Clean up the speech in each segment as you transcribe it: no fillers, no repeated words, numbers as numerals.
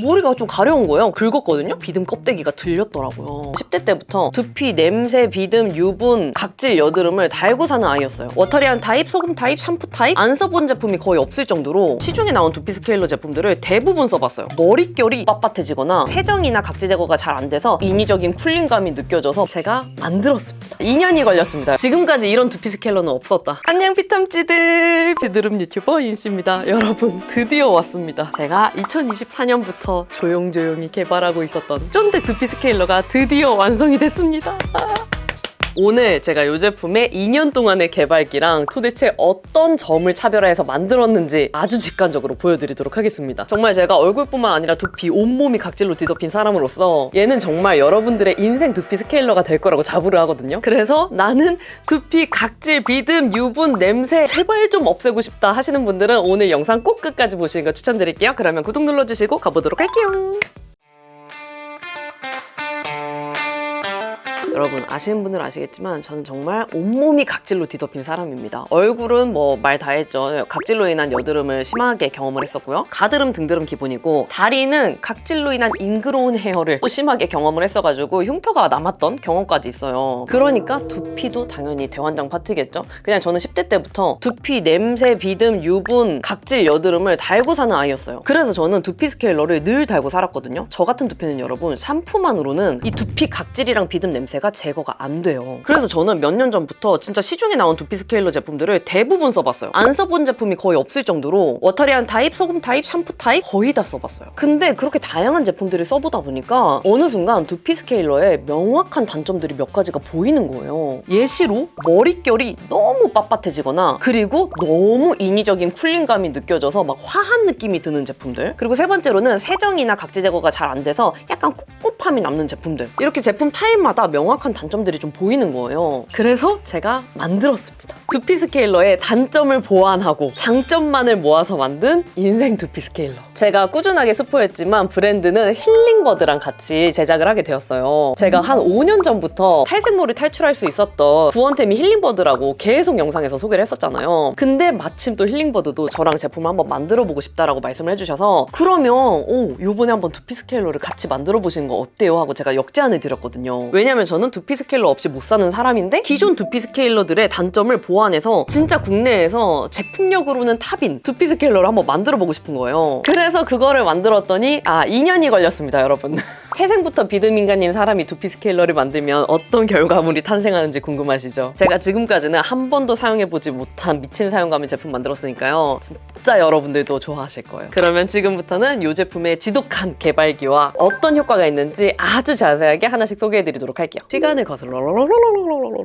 머리가 좀 가려운 거예요. 긁었거든요? 비듬 껍데기가 들렸더라고요. 10대 때부터 두피, 냄새, 비듬, 유분, 각질, 여드름을 달고 사는 아이였어요. 워터리한 타입, 소금 타입, 샴푸 타입 안 써본 제품이 거의 없을 정도로 시중에 나온 두피 스케일러 제품들을 대부분 써봤어요. 머릿결이 빳빳해지거나 세정이나 각질 제거가 잘 안 돼서 인위적인 쿨링감이 느껴져서 제가 만들었습니다. 2년이 걸렸습니다. 지금까지 이런 두피 스케일러는 없었다. 안녕 피탐찌들! 비드름 유튜버 인씨입니다. 여러분 드디어 왔습니다. 제가 2024년부터 조용조용히 개발하고 있었던 쫀득 두피 스케일러가 드디어 완성이 됐습니다. 오늘 제가 이 제품의 2년 동안의 개발기랑 도대체 어떤 점을 차별화해서 만들었는지 아주 직관적으로 보여드리도록 하겠습니다. 정말 제가 얼굴뿐만 아니라 두피, 온몸이 각질로 뒤덮인 사람으로서 얘는 정말 여러분들의 인생 두피 스케일러가 될 거라고 자부를 하거든요. 그래서 나는 두피, 각질, 비듬, 유분, 냄새 제발 좀 없애고 싶다 하시는 분들은 오늘 영상 꼭 끝까지 보시는 거 추천드릴게요. 그러면 구독 눌러주시고 가보도록 할게요. 여러분 아시는 분들은 아시겠지만 저는 정말 온몸이 각질로 뒤덮인 사람입니다. 얼굴은 뭐 말 다 했죠. 각질로 인한 여드름을 심하게 경험을 했었고요. 가드름, 등드름 기본이고 다리는 각질로 인한 잉그로운 헤어를 또 심하게 경험을 했어가지고 흉터가 남았던 경험까지 있어요. 그러니까 두피도 당연히 대환장 파트겠죠. 그냥 저는 10대 때부터 두피, 냄새, 비듬, 유분, 각질, 여드름을 달고 사는 아이였어요. 그래서 저는 두피 스케일러를 늘 달고 살았거든요. 저 같은 두피는 여러분 샴푸만으로는 이 두피 각질이랑 비듬 냄새가 제거가 안 돼요. 그래서 저는 몇 년 전부터 진짜 시중에 나온 두피 스케일러 제품들을 대부분 써봤어요. 안 써본 제품이 거의 없을 정도로 워터리한 타입, 소금 타입, 샴푸 타입 거의 다 써봤어요. 근데 그렇게 다양한 제품들을 써보다 보니까 어느 순간 두피 스케일러에 명확한 단점들이 몇 가지가 보이는 거예요. 예시로 머릿결이 너무 빳빳해지거나 그리고 너무 인위적인 쿨링감이 느껴져서 막 화한 느낌이 드는 제품들, 그리고 세 번째로는 세정이나 각질 제거가 잘 안 돼서 약간 꿉꿉함이 남는 제품들, 이렇게 제품 타입마다 명확한 단점들이 좀 보이는 거예요. 그래서 제가 만들었습니다. 두피 스케일러의 단점을 보완하고 장점만을 모아서 만든 인생 두피 스케일러. 제가 꾸준하게 스포했지만 브랜드는 힐링버드랑 같이 제작을 하게 되었어요. 제가 한 5년 전부터 탈색물을 탈출할 수 있었던 구원템이 힐링버드라고 계속 영상에서 소개를 했었잖아요. 근데 마침 또 힐링버드도 저랑 제품을 한번 만들어보고 싶다라고 말씀을 해주셔서 그러면 요번에 한번 두피 스케일러를 같이 만들어보시는 거 어때요? 하고 제가 역제안을 드렸거든요. 왜냐면 저는 두피 스케일러 없이 못 사는 사람인데 기존 두피 스케일러들의 단점을 보완해서 진짜 국내에서 제품력으로는 탑인 두피 스케일러를 한번 만들어보고 싶은 거예요. 그래서 그거를 만들었더니 2년이 걸렸습니다, 여러분. 태생부터 비듬 인간인 사람이 두피 스케일러를 만들면 어떤 결과물이 탄생하는지 궁금하시죠? 제가 지금까지는 한 번도 사용해보지 못한 미친 사용감의 제품 만들었으니까요. 진짜 여러분들도 좋아하실 거예요. 그러면 지금부터는 이 제품의 지독한 개발기와 어떤 효과가 있는지 아주 자세하게 하나씩 소개해드리도록 할게요. 시간을 거슬러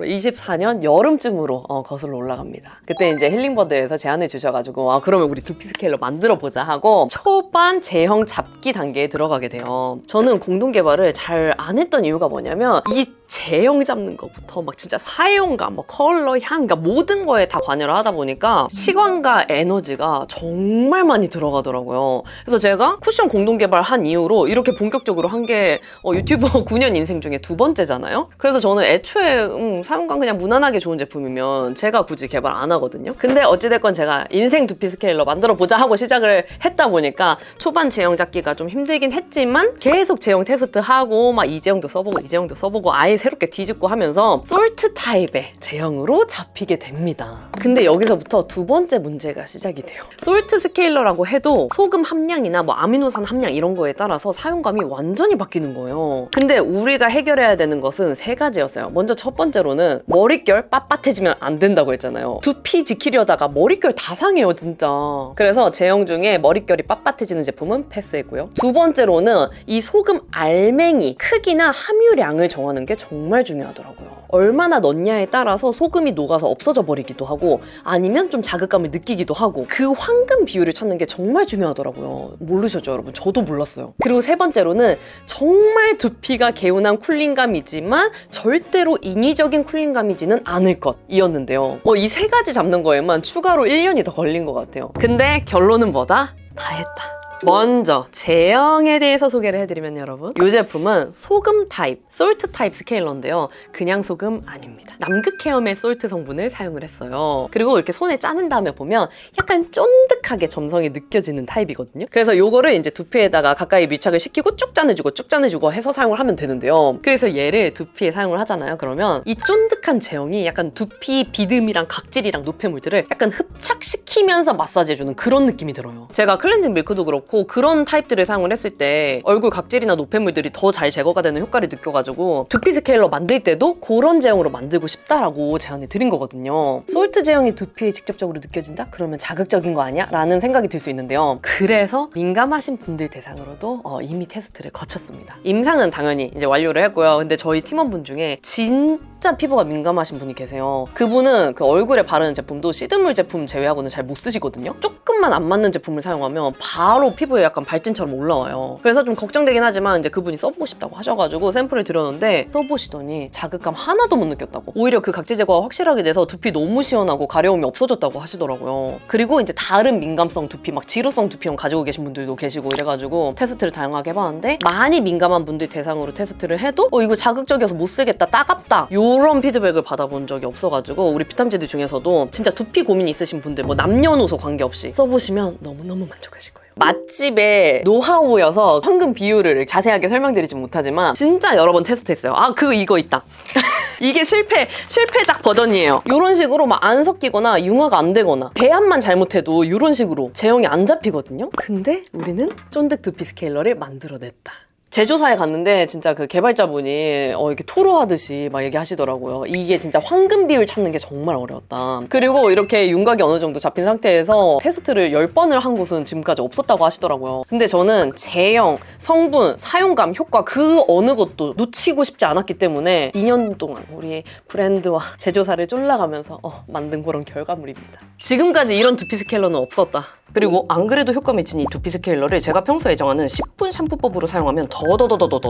24년 여름쯤으로 거슬러 올라갑니다. 그때 이제 힐링버드에서 제안을 주셔가지고 그러면 우리 두피 스케일러 만들어보자 하고 초반 제형 잡기 단계에 들어가게 돼요. 저는 공동 개발을 잘 안 했던 이유가 뭐냐면 이 제형 잡는 것부터 막 진짜 사용감, 뭐 컬러, 향, 그러니까 모든 거에 다 관여를 하다 보니까 시간과 에너지가 정말 많이 들어가더라고요. 그래서 제가 쿠션 공동 개발한 이후로 이렇게 본격적으로 한 게 유튜버 9년 인생 중에 2번째잖아요. 그래서 저는 애초에 사용감 그냥 무난하게 좋은 제품이면 제가 굳이 개발 안 하거든요. 근데 어찌됐건 제가 인생 두피 스케일러 만들어보자 하고 시작을 했다 보니까 초반 제형 잡기가 좀 힘들긴 했지만 계속 제형 테스트하고 막 이 제형도 써보고 이 제형도 써보고 아예 새롭게 뒤집고 하면서 솔트 타입의 제형으로 잡히게 됩니다. 근데 여기서부터 두 번째 문제가 시작이 돼요. 솔트 스케일러라고 해도 소금 함량이나 뭐 아미노산 함량 이런 거에 따라서 사용감이 완전히 바뀌는 거예요. 근데 우리가 해결해야 되는 것은 세 가지였어요. 먼저 첫 번째로는 머릿결 빳빳해지면 안 된다고 했잖아요. 두피 지키려다가 머릿결 다 상해요, 진짜. 그래서 제형 중에 머릿결이 빳빳해지는 제품은 패스했고요. 두 번째로는 이 소금 알맹이 크기나 함유량을 정하는 게 정말 중요하더라고요. 얼마나 넣냐에 따라서 소금이 녹아서 없어져 버리기도 하고 아니면 좀 자극감을 느끼기도 하고 그 황금 비율을 찾는 게 정말 중요하더라고요. 모르셨죠, 여러분? 저도 몰랐어요. 그리고 세 번째로는 정말 두피가 개운한 쿨링감이지만 절대로 인위적인 쿨링감이지는 않을 것이었는데요. 이 세 가지 잡는 거에만 추가로 1년이 더 걸린 것 같아요. 근데 결론은 뭐다? 다 했다. 먼저 제형에 대해서 소개를 해드리면 여러분, 이 제품은 소금 타입, 솔트 타입 스케일러인데요. 그냥 소금 아닙니다. 남극해염의 솔트 성분을 사용을 했어요. 그리고 이렇게 손에 짜는 다음에 보면 약간 쫀득하게 점성이 느껴지는 타입이거든요. 그래서 요거를 이제 두피에다가 가까이 밀착을 시키고 쭉 짜내주고 해서 사용을 하면 되는데요. 그래서 얘를 두피에 사용을 하잖아요. 그러면 이 쫀득한 제형이 약간 두피 비듬이랑 각질이랑 노폐물들을 약간 흡착시키면서 마사지해주는 그런 느낌이 들어요. 제가 클렌징 밀크도 그렇고 그런 타입들을 사용을 했을 때 얼굴 각질이나 노폐물들이 더 잘 제거가 되는 효과를 느껴가지고 두피 스케일러 만들 때도 그런 제형으로 만들고 싶다라고 제안을 드린 거거든요. 솔트 제형이 두피에 직접적으로 느껴진다? 그러면 자극적인 거 아니야? 라는 생각이 들 수 있는데요. 그래서 민감하신 분들 대상으로도 이미 테스트를 거쳤습니다. 임상은 당연히 이제 완료를 했고요. 근데 저희 팀원분 중에 진짜 피부가 민감하신 분이 계세요. 그분은 그 얼굴에 바르는 제품도 시드물 제품 제외하고는 잘 못 쓰시거든요. 조금만 안 맞는 제품을 사용하면 바로 피부에 약간 발진처럼 올라와요. 그래서 좀 걱정되긴 하지만 이제 그분이 써보고 싶다고 하셔가지고 샘플을 드렸는데 써보시더니 자극감 하나도 못 느꼈다고. 오히려 그 각질 제거가 확실하게 돼서 두피 너무 시원하고 가려움이 없어졌다고 하시더라고요. 그리고 이제 다른 민감성 두피, 막 지루성 두피형 가지고 계신 분들도 계시고 이래가지고 테스트를 다양하게 해봤는데 많이 민감한 분들 대상으로 테스트를 해도 이거 자극적이어서 못 쓰겠다, 따갑다 요런 피드백을 받아본 적이 없어가지고 우리 피탐지들 중에서도 진짜 두피 고민이 있으신 분들 뭐 남녀노소 관계없이 써보시면 너무너무 만족하실 거예요. 맛집의 노하우여서 황금 비율을 자세하게 설명드리진 못하지만 진짜 여러 번 테스트했어요. 이거 있다. 이게 실패작 버전이에요. 이런 식으로 막 안 섞이거나 융화가 안 되거나 배합만 잘못해도 이런 식으로 제형이 안 잡히거든요. 근데 우리는 쫀득 두피 스케일러를 만들어냈다. 제조사에 갔는데 진짜 그 개발자분이 이렇게 토로하듯이 막 얘기하시더라고요. 이게 진짜 황금 비율 찾는 게 정말 어려웠다. 그리고 이렇게 윤곽이 어느 정도 잡힌 상태에서 테스트를 10번을 한 곳은 지금까지 없었다고 하시더라고요. 근데 저는 제형, 성분, 사용감, 효과 그 어느 것도 놓치고 싶지 않았기 때문에 2년 동안 우리 브랜드와 제조사를 쫄라가면서 만든 그런 결과물입니다. 지금까지 이런 두피 스케일러는 없었다. 그리고 안 그래도 효과 미친 이 두피 스케일러를 제가 평소에 정하는 10분 샴푸법으로 사용하면 더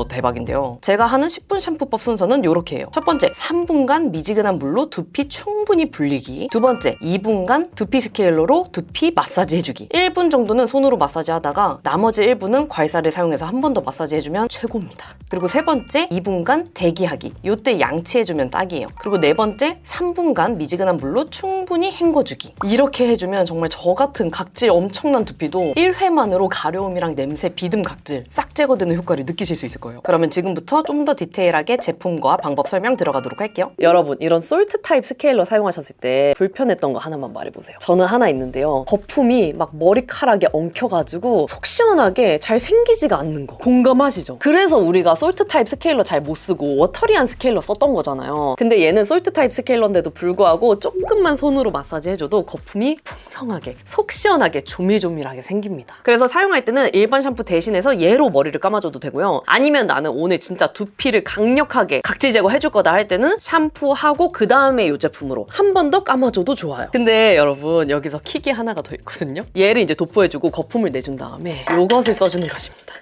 대박인데요. 제가 하는 10분 샴푸법 순서는 이렇게 해요. 첫 번째, 3분간 미지근한 물로 두피 충분히 불리기. 두 번째, 2분간 두피 스케일러로 두피 마사지 해주기. 1분 정도는 손으로 마사지 하다가 나머지 1분은 괄사를 사용해서 한 번 더 마사지 해주면 최고입니다. 그리고 세 번째, 2분간 대기하기. 이때 양치해주면 딱이에요. 그리고 네 번째, 3분간 미지근한 물로 충분히 헹궈주기. 이렇게 해주면 정말 저 같은 각질 엄청난 두피도 1회만으로 가려움이랑 냄새, 비듬, 각질 싹 제거되는 효과를 느끼실 수 있을 거예요. 그러면 지금부터 좀 더 디테일하게 제품과 방법 설명 들어가도록 할게요. 여러분, 이런 솔트 타입 스케일러 사용하셨을 때 불편했던 거 하나만 말해보세요. 저는 하나 있는데요. 거품이 막 머리카락에 엉켜가지고 속 시원하게 잘 생기지가 않는 거. 공감하시죠? 그래서 우리가 솔트 타입 스케일러 잘 못 쓰고 워터리한 스케일러 썼던 거잖아요. 근데 얘는 솔트 타입 스케일러인데도 불구하고 조금만 손으로 마사지 해줘도 거품이 풍성하게, 속 시원하게, 조밀조밀하게 생깁니다. 그래서 사용할 때는 일반 샴푸 대신해서 얘로 머리를 감아줘도 되고요. 아니면 나는 오늘 진짜 두피를 강력하게 각질 제거 해줄 거다 할 때는 샴푸하고 그 다음에 이 제품으로 한 번 더 감아줘도 좋아요. 근데 여러분, 여기서 킥이 하나가 더 있거든요. 얘를 이제 도포해주고 거품을 내준 다음에 이것을 써주는 것입니다.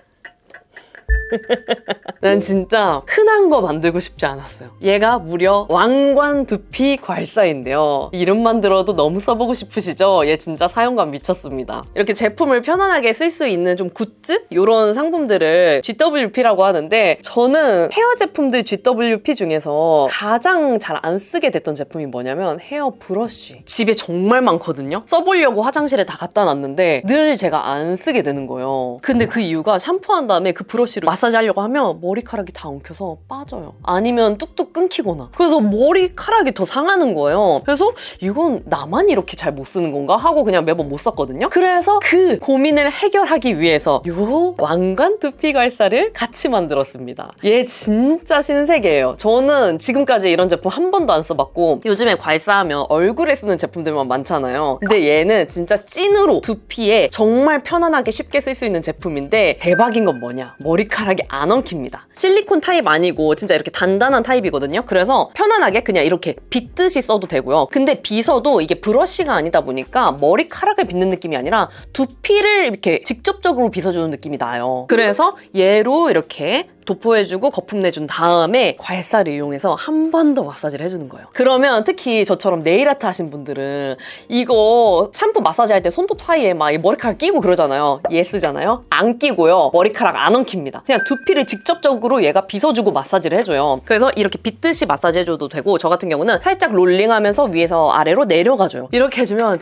난 진짜 흔한 거 만들고 싶지 않았어요. 얘가 무려 왕관 두피 괄사인데요. 이름만 들어도 너무 써보고 싶으시죠? 얘 진짜 사용감 미쳤습니다. 이렇게 제품을 편안하게 쓸 수 있는 좀 굿즈? 이런 상품들을 GWP라고 하는데 저는 헤어 제품들 GWP 중에서 가장 잘 안 쓰게 됐던 제품이 뭐냐면 헤어 브러쉬. 집에 정말 많거든요? 써보려고 화장실에 다 갖다 놨는데 늘 제가 안 쓰게 되는 거예요. 근데 그 이유가 샴푸한 다음에 그 브러쉬로 마사지 하려고 하면 머리카락이 다 엉켜서 빠져요. 아니면 뚝뚝 끊기거나. 그래서 머리카락이 더 상하는 거예요. 그래서 이건 나만 이렇게 잘 못 쓰는 건가 하고 그냥 매번 못 썼거든요. 그래서 그 고민을 해결하기 위해서 요 왕관 두피 괄사를 같이 만들었습니다. 얘 진짜 신세계예요. 저는 지금까지 이런 제품 한 번도 안 써봤고 요즘에 괄사하면 얼굴에 쓰는 제품들만 많잖아요. 근데 얘는 진짜 찐으로 두피에 정말 편안하게 쉽게 쓸 수 있는 제품인데 대박인 건 뭐냐? 머리카락이 안 엉킵니다. 실리콘 타입 아니고 진짜 이렇게 단단한 타입이거든요. 그래서 편안하게 그냥 이렇게 빗듯이 써도 되고요. 근데 빗어도 이게 브러쉬가 아니다 보니까 머리카락을 빗는 느낌이 아니라 두피를 이렇게 직접적으로 빗어주는 느낌이 나요. 그래서 얘로 이렇게 도포해주고 거품 내준 다음에 괄사를 이용해서 한 번 더 마사지를 해주는 거예요. 그러면 특히 저처럼 네일 아트 하신 분들은 이거 샴푸 마사지 할 때 손톱 사이에 막 머리카락 끼고 그러잖아요. 예스잖아요. 안 끼고요. 머리카락 안 엉킵니다. 그냥 두피를 직접적으로 얘가 빗어주고 마사지를 해줘요. 그래서 이렇게 빗듯이 마사지 해줘도 되고, 저 같은 경우는 살짝 롤링하면서 위에서 아래로 내려가줘요. 이렇게 해주면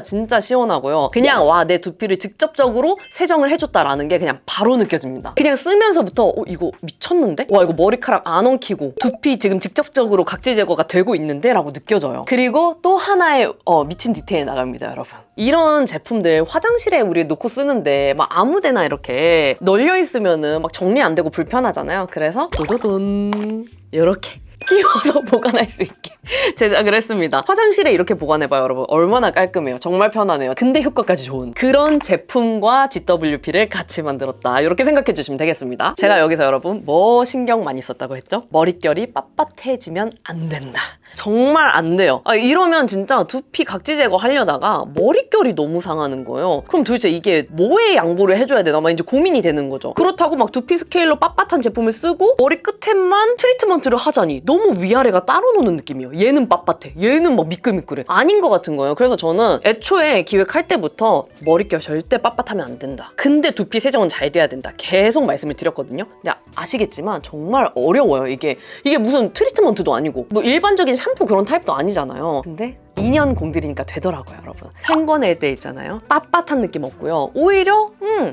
진짜 시원하고요. 그냥 와, 내 두피를 직접적으로 세정을 해줬다라는 게 그냥 바로 느껴집니다. 그냥 쓰면서부터 이거 미쳤는데? 와, 이거 머리카락 안 엉키고 두피 지금 직접적으로 각질 제거가 되고 있는데? 라고 느껴져요. 그리고 또 하나의 미친 디테일 나갑니다, 여러분. 이런 제품들 화장실에 우리 놓고 쓰는데 막 아무데나 이렇게 널려 있으면은 막 정리 안 되고 불편하잖아요. 그래서 도도돈 이렇게 끼워서 보관할 수 있게 제작을 했습니다. 화장실에 이렇게 보관해봐요, 여러분. 얼마나 깔끔해요. 정말 편하네요. 근데 효과까지 좋은 그런 제품과 GWP를 같이 만들었다. 이렇게 생각해 주시면 되겠습니다. 제가 여기서 여러분 뭐 신경 많이 썼다고 했죠? 머릿결이 빳빳해지면 안 된다. 정말 안 돼요. 이러면 진짜 두피 각질 제거 하려다가 머릿결이 너무 상하는 거예요. 그럼 도대체 이게 뭐에 양보를 해줘야 되나 막 이제 고민이 되는 거죠. 그렇다고 막 두피 스케일러 빳빳한 제품을 쓰고 머리 끝에만 트리트먼트를 하자니 너무 위아래가 따로 노는 느낌이에요. 얘는 빳빳해, 얘는 막 미끌미끌해. 아닌 것 같은 거예요. 그래서 저는 애초에 기획할 때부터 머릿결 절대 빳빳하면 안 된다. 근데 두피 세정은 잘 돼야 된다. 계속 말씀을 드렸거든요. 근데 아시겠지만 정말 어려워요. 이게 무슨 트리트먼트도 아니고 뭐 일반적인 샴푸 그런 타입도 아니잖아요. 근데 2년 공들이니까 되더라고요, 여러분. 헹궈낼 때 있잖아요. 빳빳한 느낌 없고요. 오히려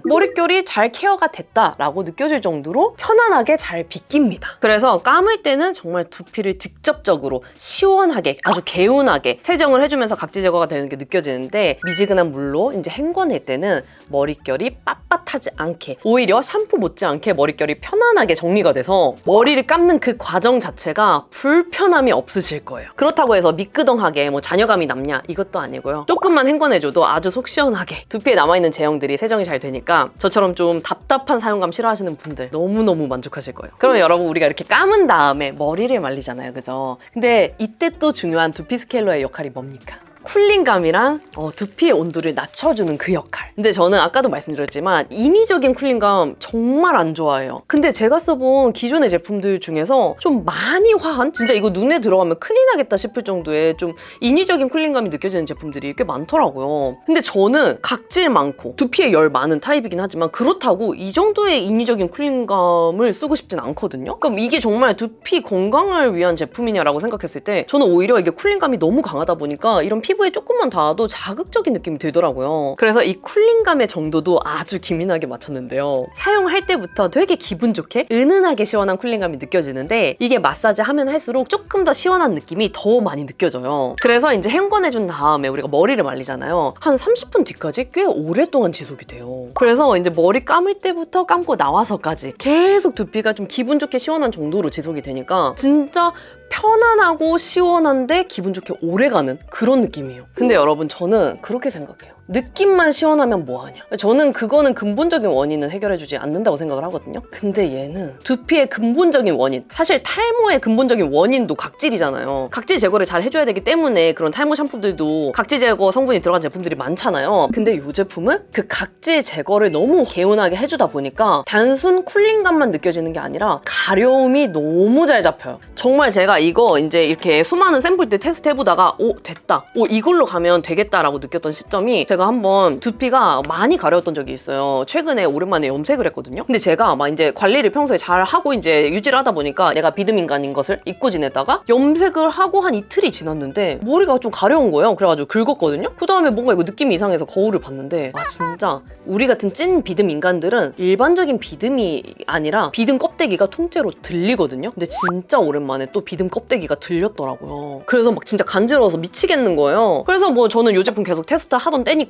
머릿결이 잘 케어가 됐다라고 느껴질 정도로 편안하게 잘 빗깁니다. 그래서 감을 때는 정말 두피를 직접적으로 시원하게, 아주 개운하게 세정을 해주면서 각질 제거가 되는 게 느껴지는데, 미지근한 물로 이제 헹궈낼 때는 머릿결이 빳빳하지 않게, 오히려 샴푸 못지않게 머릿결이 편안하게 정리가 돼서 머리를 감는 그 과정 자체가 불편함이 없으실 거예요. 그렇다고 해서 미끄덩하게 뭐 잔여감이 남냐? 이것도 아니고요. 조금만 헹궈내줘도 아주 속 시원하게 두피에 남아있는 제형들이 세정이 잘 되니까 저처럼 좀 답답한 사용감 싫어하시는 분들 너무너무 만족하실 거예요. 그러면 여러분, 우리가 이렇게 감은 다음에 머리를 말리잖아요, 그죠? 근데 이때 또 중요한 두피 스케일러의 역할이 뭡니까? 쿨링감이랑 두피의 온도를 낮춰주는 그 역할. 근데 저는 아까도 말씀드렸지만 인위적인 쿨링감 정말 안 좋아해요. 근데 제가 써본 기존의 제품들 중에서 좀 많이 화한, 진짜 이거 눈에 들어가면 큰일 나겠다 싶을 정도의 좀 인위적인 쿨링감이 느껴지는 제품들이 꽤 많더라고요. 근데 저는 각질 많고 두피에 열 많은 타입이긴 하지만 그렇다고 이 정도의 인위적인 쿨링감을 쓰고 싶진 않거든요. 그럼 이게 정말 두피 건강을 위한 제품이냐라고 생각했을 때 저는 오히려 이게 쿨링감이 너무 강하다 보니까 이런 피부에 조금만 닿아도 자극적인 느낌이 들더라고요. 그래서 이 쿨링감의 정도도 아주 기민하게 맞췄는데요. 사용할 때부터 되게 기분 좋게 은은하게 시원한 쿨링감이 느껴지는데, 이게 마사지 하면 할수록 조금 더 시원한 느낌이 더 많이 느껴져요. 그래서 이제 헹궈내준 다음에 우리가 머리를 말리잖아요. 한 30분 뒤까지 꽤 오랫동안 지속이 돼요. 그래서 이제 머리 감을 때부터 감고 나와서까지 계속 두피가 좀 기분 좋게 시원한 정도로 지속이 되니까 진짜 편안하고 시원한데 기분 좋게 오래가는 그런 느낌이에요. 근데 여러분, 저는 그렇게 생각해요. 느낌만 시원하면 뭐하냐? 저는 그거는 근본적인 원인은 해결해주지 않는다고 생각을 하거든요. 근데 얘는 두피의 근본적인 원인, 사실 탈모의 근본적인 원인도 각질이잖아요. 각질 제거를 잘 해줘야 되기 때문에 그런 탈모 샴푸들도 각질 제거 성분이 들어간 제품들이 많잖아요. 근데 이 제품은 그 각질 제거를 너무 개운하게 해주다 보니까 단순 쿨링감만 느껴지는 게 아니라 가려움이 너무 잘 잡혀요. 정말 제가 이거 이제 이렇게 수많은 샘플들 테스트 해보다가 됐다, 이걸로 가면 되겠다라고 느꼈던 시점이, 제가 한번 두피가 많이 가려웠던 적이 있어요. 최근에 오랜만에 염색을 했거든요. 근데 제가 막 이제 관리를 평소에 잘 하고 이제 유지를 하다 보니까 내가 비듬인간인 것을 잊고 지내다가 염색을 하고 한 이틀이 지났는데 머리가 좀 가려운 거예요. 그래가지고 긁었거든요. 그 다음에 뭔가 이거 느낌이 이상해서 거울을 봤는데, 진짜 우리 같은 찐 비듬 인간들은 일반적인 비듬이 아니라 비듬 껍데기가 통째로 들리거든요. 근데 진짜 오랜만에 또 비듬 껍데기가 들렸더라고요. 그래서 막 진짜 간지러워서 미치겠는 거예요. 그래서 뭐 저는 이 제품 계속 테스트 하던 때니까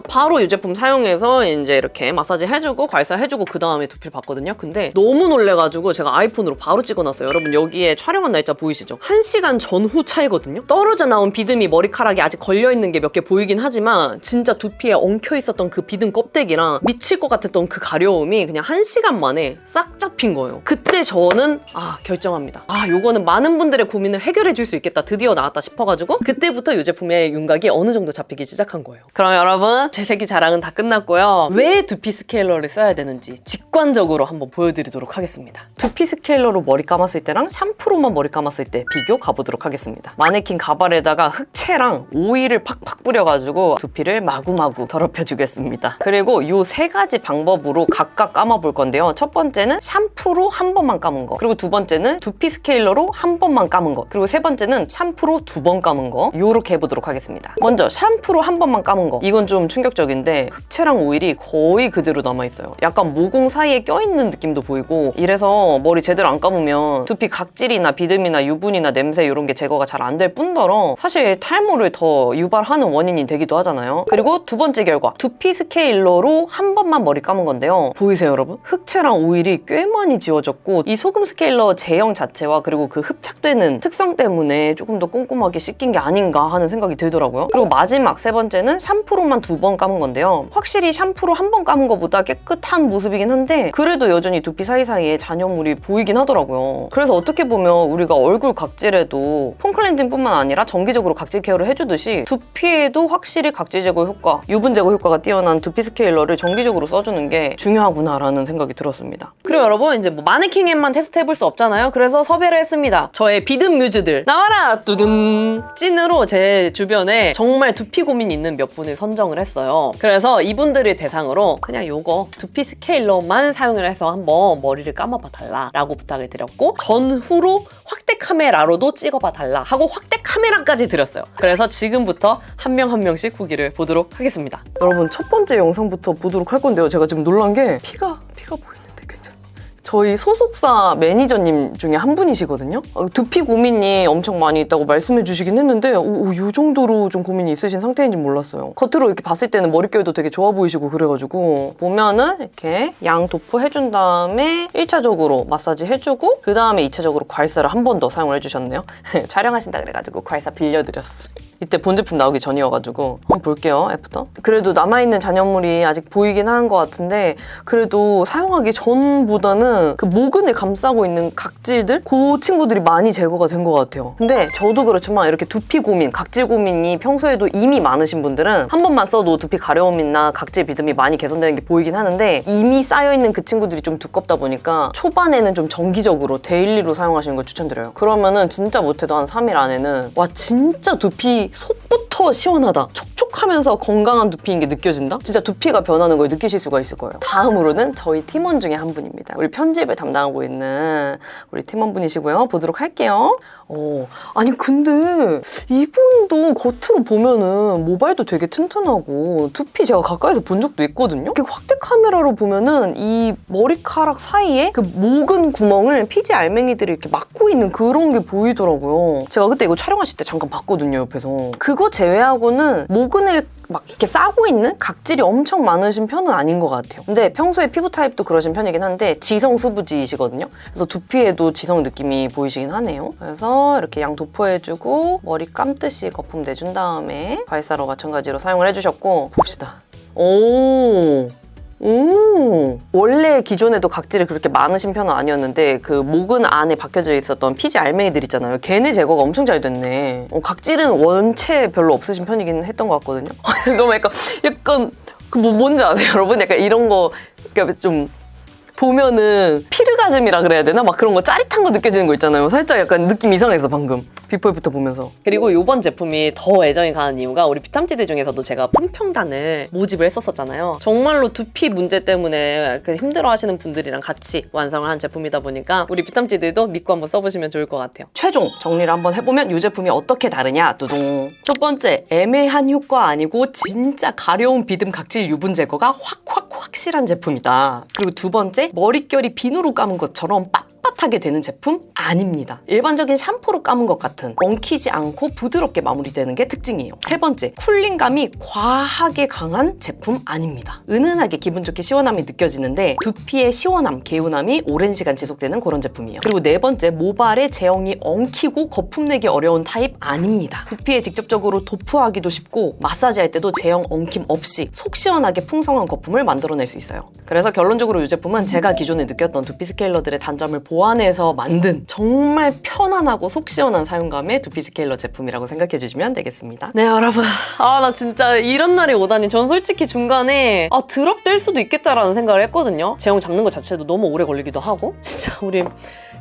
바로 이 제품 사용해서 이제 이렇게 마사지 해주고 괄사 해주고 그 다음에 두피를 봤거든요. 근데 너무 놀래가지고 제가 아이폰으로 바로 찍어놨어요. 여러분, 여기에 촬영한 날짜 보이시죠? 1시간 전후 차이거든요. 떨어져 나온 비듬이 머리카락이 아직 걸려있는 게 몇 개 보이긴 하지만 진짜 두피에 엉켜있었던 그 비듬 껍데기랑 미칠 것 같았던 그 가려움이 그냥 1시간 만에 싹 잡힌 거예요. 그때 저는 결정합니다. 요거는 많은 분들의 고민을 해결해 줄 수 있겠다, 드디어 나왔다 싶어가지고 그때부터 이 제품의 윤곽이 어느 정도 잡히기 시작한 거예요. 그러면 여러분, 제 새끼 자랑은 다 끝났고요. 왜 두피 스케일러를 써야 되는지 직관적으로 한번 보여드리도록 하겠습니다. 두피 스케일러로 머리 감았을 때랑 샴푸로만 머리 감았을 때 비교 가보도록 하겠습니다. 마네킹 가발에다가 흑채랑 오일을 팍팍 뿌려가지고 두피를 마구마구 더럽혀주겠습니다. 그리고 이 세 가지 방법으로 각각 감아볼 건데요. 첫 번째는 샴푸로 한 번만 감은 거, 그리고 두 번째는 두피 스케일러로 한 번만 감은 거, 그리고 세 번째는 샴푸로 2번 감은 거, 요렇게 해보도록 하겠습니다. 먼저 샴푸로 한 번만 감은 거, 이건 좀 충격적인데 흑채랑 오일이 거의 그대로 남아있어요. 약간 모공 사이에 껴있는 느낌도 보이고, 이래서 머리 제대로 안 감으면 두피 각질이나 비듬이나 유분이나 냄새 이런 게 제거가 잘 안 될 뿐더러 사실 탈모를 더 유발하는 원인이 되기도 하잖아요. 그리고 두 번째 결과, 두피 스케일러로 한 번만 머리 감은 건데요. 보이세요 여러분? 흑채랑 오일이 꽤 많이 지워졌고, 이 소금 스케일러 제형 자체와 그리고 그 흡착되는 특성 때문에 조금 더 꼼꼼하게 씻긴 게 아닌가 하는 생각이 들더라고요. 그리고 마지막 세 번째는 샴푸로만 2번 감은 건데요. 확실히 샴푸로 한 번 감은 것보다 깨끗한 모습이긴 한데 그래도 여전히 두피 사이사이에 잔여물이 보이긴 하더라고요. 그래서 어떻게 보면 우리가 얼굴 각질에도 폼 클렌징뿐만 아니라 정기적으로 각질 케어를 해주듯이 두피에도 확실히 각질 제거 효과, 유분 제거 효과가 뛰어난 두피 스케일러를 정기적으로 써주는 게 중요하구나라는 생각이 들었습니다. 그리고 여러분, 이제 뭐 마네킹에만 테스트 해볼 수 없잖아요. 그래서 섭외를 했습니다. 저의 비듬 뮤즈들 나와라! 두둔! 찐으로 제 주변에 정말 두피 고민 있는 몇 분을 선정을 했어요. 그래서 이분들을 대상으로 그냥 요거 두피 스케일러만 사용을 해서 한번 머리를 감아봐 달라 라고 부탁을 드렸고, 전후로 확대 카메라로도 찍어봐 달라 하고 확대 카메라까지 드렸어요. 그래서 지금부터 한 명 한 명씩 후기를 보도록 하겠습니다. 여러분, 첫 번째 영상부터 보도록 할 건데요. 제가 지금 놀란 게 피가 보이는데 괜찮아요. 저희 소속사 매니저님 중에 한 분이시거든요. 두피 고민이 엄청 많이 있다고 말씀해 주시긴 했는데 이 정도로 좀 고민이 있으신 상태인지 몰랐어요. 겉으로 이렇게 봤을 때는 머릿결도 되게 좋아 보이시고 그래가지고, 보면은 이렇게 양 도포 해준 다음에 1차적으로 마사지 해주고 그 다음에 2차적으로 괄사를 한 번 더 사용을 해주셨네요. 촬영하신다 그래가지고 괄사 빌려드렸어요. 이때 본 제품 나오기 전이어가지고 한번 볼게요. 애프터. 그래도 남아있는 잔여물이 아직 보이긴 하는 것 같은데 그래도 사용하기 전보다는 그 모근을 감싸고 있는 각질들, 그 친구들이 많이 제거가 된 것 같아요. 근데 저도 그렇지만 이렇게 두피 고민, 각질 고민이 평소에도 이미 많으신 분들은 한 번만 써도 두피 가려움이나 각질 비듬이 많이 개선되는 게 보이긴 하는데, 이미 쌓여있는 그 친구들이 좀 두껍다 보니까 초반에는 좀 정기적으로 데일리로 사용하시는 걸 추천드려요. 그러면은 진짜 못해도 한 3일 안에는 와, 진짜 두피 속부터 시원하다, 촉촉하면서 건강한 두피인 게 느껴진다? 진짜 두피가 변하는 걸 느끼실 수가 있을 거예요. 다음으로는 저희 팀원 중에 한 분입니다. 우리 편집을 담당하고 있는 우리 팀원분이시고요. 보도록 할게요. 아니 근데 이분도 겉으로 보면은 모발도 되게 튼튼하고 두피 제가 가까이서 본 적도 있거든요. 이렇게 확대 카메라로 보면은 이 머리카락 사이에 그 모근 구멍을 피지 알맹이들이 이렇게 막고 있는 그런 게 보이더라고요. 제가 그때 이거 촬영하실 때 잠깐 봤거든요, 옆에서. 그거 제외하고는 모근을 막 이렇게 싸고 있는 각질이 엄청 많으신 편은 아닌 것 같아요. 근데 평소에 피부 타입도 그러신 편이긴 한데 지성 수부지이시거든요. 그래서 두피에도 지성 느낌이 보이시긴 하네요. 그래서 이렇게 양 도포해주고 머리 감듯이 거품 내준 다음에 괄사로 마찬가지로 사용을 해주셨고, 봅시다. 원래 기존에도 각질이 그렇게 많으신 편은 아니었는데 그 모근 안에 박혀져 있었던 피지 알맹이들 있잖아요. 걔네 제거가 엄청 잘 됐네. 각질은 원체 별로 없으신 편이긴 했던 것 같거든요. 그러면 약간 그 뭔지 아세요, 여러분? 약간 이런 거 그러니까 좀 보면은 피르가즘이라 그래야 되나? 막 그런 거 짜릿한 거 느껴지는 거 있잖아요. 살짝 약간 느낌 이상했어 방금. 비포부터 보면서. 그리고 이번 제품이 더 애정이 가는 이유가 우리 피탐지들 중에서도 제가 폼평단을 모집을 했었잖아요. 정말로 두피 문제 때문에 힘들어하시는 분들이랑 같이 완성을 한 제품이다 보니까 우리 피탐지들도 믿고 한번 써보시면 좋을 것 같아요. 최종 정리를 한번 해보면 이 제품이 어떻게 다르냐? 두둥. 첫 번째, 애매한 효과 아니고 진짜 가려운 비듬 각질 유분 제거가 확실한 제품이다. 그리고 두 번째, 머릿결이 비누로 감은 것처럼 빳빳하게 되는 제품 아닙니다. 일반적인 샴푸로 감은 것 같은 엉키지 않고 부드럽게 마무리되는 게 특징이에요. 세 번째, 쿨링감이 과하게 강한 제품 아닙니다. 은은하게 기분 좋게 시원함이 느껴지는데 두피의 시원함, 개운함이 오랜 시간 지속되는 그런 제품이에요. 그리고 네 번째, 모발의 제형이 엉키고 거품 내기 어려운 타입 아닙니다. 두피에 직접적으로 도포하기도 쉽고 마사지할 때도 제형 엉킴 없이 속 시원하게 풍성한 거품을 만들어낼 수 있어요. 그래서 결론적으로 이 제품은 제가 기존에 느꼈던 두피 스케일러들의 단점을 보완해서 만든 정말 편안하고 속 시원한 사용감의 두피 스케일러 제품이라고 생각해 주시면 되겠습니다. 네, 여러분. 나 진짜 이런 날이 오다니. 전 솔직히 중간에 드롭될 수도 있겠다라는 생각을 했거든요. 제형 잡는 것 자체도 너무 오래 걸리기도 하고. 진짜 우리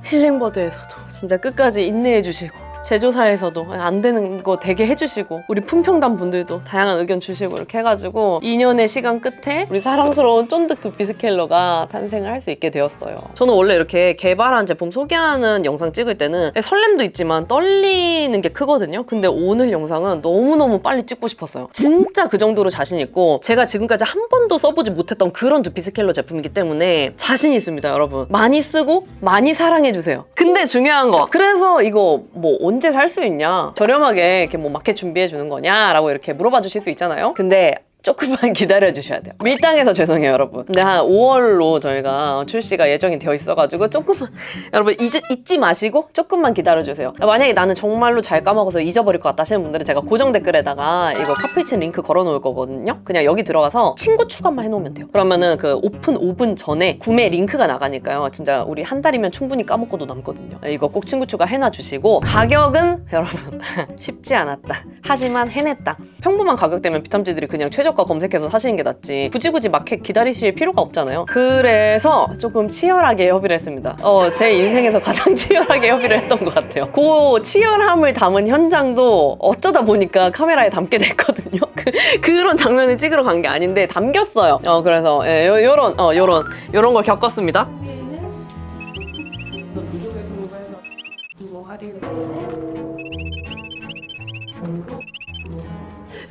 힐링버드에서도 진짜 끝까지 인내해 주시고, 제조사에서도 안 되는 거 되게 해주시고, 우리 품평단 분들도 다양한 의견 주시고 이렇게 해가지고 2년의 시간 끝에 우리 사랑스러운 쫀득 두피 스케일러가 탄생을 할 수 있게 되었어요. 저는 원래 이렇게 개발한 제품 소개하는 영상 찍을 때는 설렘도 있지만 떨리는 게 크거든요. 근데 오늘 영상은 너무너무 빨리 찍고 싶었어요. 진짜 그 정도로 자신 있고, 제가 지금까지 한 번도 써보지 못했던 그런 두피 스케일러 제품이기 때문에 자신 있습니다, 여러분. 많이 쓰고 많이 사랑해주세요. 근데 중요한 거, 그래서 이거 뭐 언제 살 수 있냐, 저렴하게 이렇게 뭐 마켓 준비해 주는 거냐 라고 이렇게 물어봐 주실 수 있잖아요. 근데 조금만 기다려 주셔야 돼요. 밀당해서 죄송해요, 여러분. 근데 한 5월로 저희가 출시가 예정이 되어 있어가지고 조금만, 여러분 잊지 마시고 조금만 기다려 주세요. 만약에 나는 정말로 잘 까먹어서 잊어버릴 것 같다 하시는 분들은 제가 고정 댓글에다가 이거 카푸친 링크 걸어 놓을 거거든요. 그냥 여기 들어가서 친구 추가만 해놓으면 돼요. 그러면은 그 오픈 5분 전에 구매 링크가 나가니까요. 진짜 우리 한 달이면 충분히 까먹고도 남거든요. 이거 꼭 친구 추가 해놔 주시고, 가격은 여러분 쉽지 않았다. 하지만 해냈다. 평범한 가격대면 비탐지들이 그냥 최저가 검색해서 사시는 게 낫지, 굳이 마켓 기다리실 필요가 없잖아요. 그래서 조금 치열하게 협의를 했습니다. 제 인생에서 가장 치열하게 협의를 했던 것 같아요. 그 치열함을 담은 현장도 어쩌다 보니까 카메라에 담게 됐거든요. 그런 장면을 찍으러 간 게 아닌데 담겼어요. 그래서 요런 걸 겪었습니다.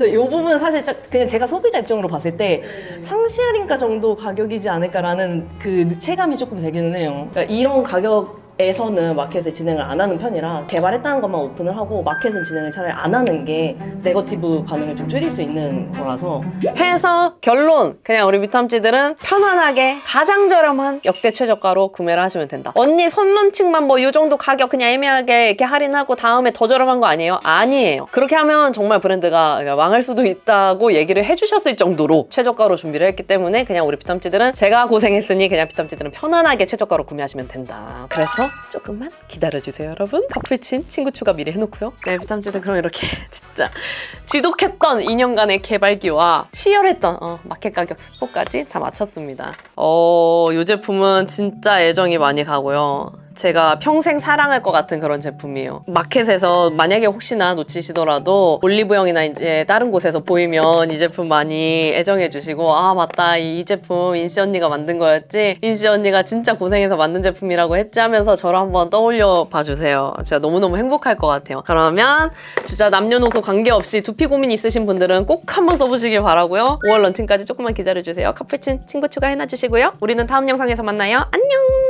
이 부분은 사실 그냥 제가 소비자 입장으로 봤을 때 상시 할인가 정도 가격이지 않을까라는 그 체감이 조금 되기는 해요. 그러니까 이런 가격에서는 마켓을 진행을 안 하는 편이라, 개발했다는 것만 오픈을 하고 마켓은 진행을 차라리 안 하는 게 네거티브 반응을 좀 줄일 수 있는 거라서 해서, 결론, 그냥 우리 비탐지들은 편안하게 가장 저렴한 역대 최저가로 구매를 하시면 된다. 언니 선론칭만 뭐 이 정도 가격 그냥 애매하게 이렇게 할인하고 다음에 더 저렴한 거 아니에요? 아니에요. 그렇게 하면 정말 브랜드가 망할 수도 있다고 얘기를 해주셨을 정도로 최저가로 준비를 했기 때문에, 그냥 우리 비탐지들은, 제가 고생했으니 그냥 비탐지들은 편안하게 최저가로 구매하시면 된다. 그래서 조금만 기다려주세요, 여러분. 카푸친 친구 추가 미리 해놓고요. 네, 비탐지들 그럼 이렇게 진짜 지독했던 2년간의 개발기와 치열했던 마켓 가격 스포까지 다 마쳤습니다. 이 제품은 진짜 애정이 많이 가고요. 제가 평생 사랑할 것 같은 그런 제품이에요. 마켓에서 만약에 혹시나 놓치시더라도 올리브영이나 이제 다른 곳에서 보이면 이 제품 많이 애정해 주시고, 맞다, 이 제품 인시 언니가 만든 거였지, 인시 언니가 진짜 고생해서 만든 제품이라고 했지 하면서 저를 한번 떠올려 봐주세요. 진짜 너무너무 행복할 것 같아요. 그러면 진짜 남녀노소 관계없이 두피 고민 있으신 분들은 꼭 한번 써보시길 바라고요. 5월 런칭까지 조금만 기다려주세요. 카푸친 친구 추가 해놔주시고요. 우리는 다음 영상에서 만나요. 안녕.